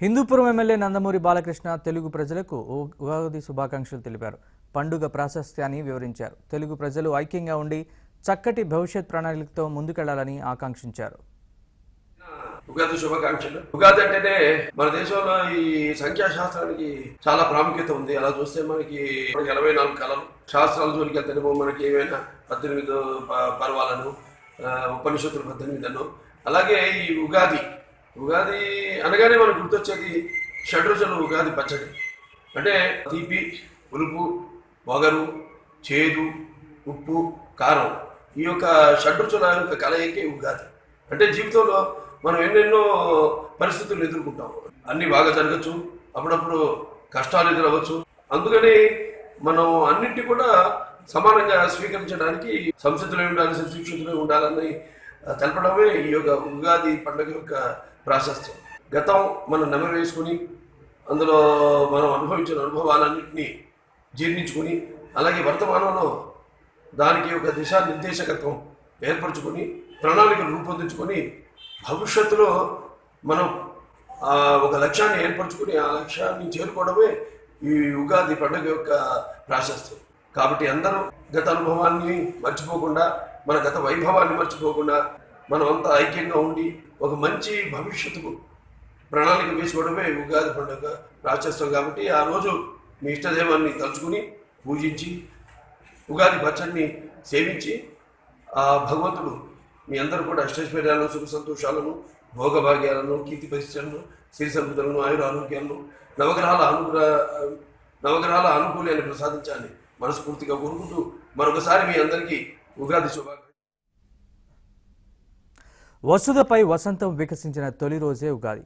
Hindupuram MLA Nandamuri Balakrishna Telugu ప్రజలకు ఉగాది శుభాకాంక్షలు తెలిపారు. పండుగ ప్రాశస్త్యాన్ని వివరించారు. తెలుగు ప్రజలు ఐక్యంగా ఉండి చక్కటి భవిష్యత్ ప్రణాళికతో ముందుకెళ్లాలని ఆకాంక్షించారు. ఉగాది శుభాకాంక్షలు. ఉగాది అంటేనే మన దేశంలో ఈ సంఖ్యాశాస్త్రానికి చాలా ప్రాముఖ్యత ఉంది. అలా చూస్తే మనకి 24 కళలు శాస్త్రాల జోలికి వెళ్తేనేమో మనకి ఏమైనా 18 పర్వాలను ఉపనిషత్తులు 18 అలాగే ఈ ఉగాది అనగానే మనకు గుర్తొచ్చేది షడ్రుచులు ఉగాది పచ్చడి. అంటే తీపి, పులుపు, వగరు, చేదు, ఉప్పు, కారం ఈ యొక్క షడ్రుచుల యొక్క కలయికే ఉగాది. అంటే జీవితంలో మనం ఎన్నెన్నో పరిస్థితులు ఎదుర్కొంటాం. అన్నీ బాగా జరగచ్చు, అప్పుడప్పుడు కష్టాలు ఎదురవచ్చు. అందుకని మనం అన్నింటి కూడా సమానంగా స్వీకరించడానికి సంసిద్ధులై ఉండాలి, సంశిక్షితులై ఉండాలని తెలపడమే ఈ యొక్క ఉగాది పండుగ యొక్క ప్రాశస్త్యం. గతం మనం నెమరు వేసుకుని అందులో మనం అనుభవించిన అనుభవాలన్నింటినీ జీర్ణించుకుని అలాగే వర్తమానంలో దానికి ఒక దిశానిర్దేశకత్వం ఏర్పరచుకొని ప్రణాళికలు రూపొందించుకొని భవిష్యత్తులో మనం ఒక లక్ష్యాన్ని ఏర్పరచుకుని ఆ లక్ష్యాన్ని చేరుకోవడమే ఈ ఉగాది పండుగ యొక్క ప్రాశస్త్యం. కాబట్టి అందరూ గత అనుభవాన్ని మర్చిపోకుండా, మన గత వైభవాన్ని మర్చిపోకుండా మనం అంతా ఐక్యంగా ఉండి ఒక మంచి భవిష్యత్తుకు ప్రణాళిక వేసుకోవడమే ఉగాది పండుగ ప్రాశస్త్యం. కాబట్టి ఆ రోజు మీ ఇష్టదైవాన్ని తలుచుకుని పూజించి ఉగాది పచ్చడిని సేవించి ఆ భగవంతుడు మీ అందరూ కూడా అష్టైశ్వర్యాలను, సుఖ సంతోషాలను, భోగభాగ్యాలను, కీర్తి పరిశ్రమను, సిరి సంపదలను, ఆయుర ఆరోగ్యాలను, నవగ్రహాల అనుకూలాన్ని ప్రసాదించాలని మనస్ఫూర్తిగా కోరుకుంటూ మరొకసారి మీ అందరికీ ఉగాది శుభాకాంక్షలు. వసుధపై వసంతం వికసించిన తొలి రోజే ఉగాది.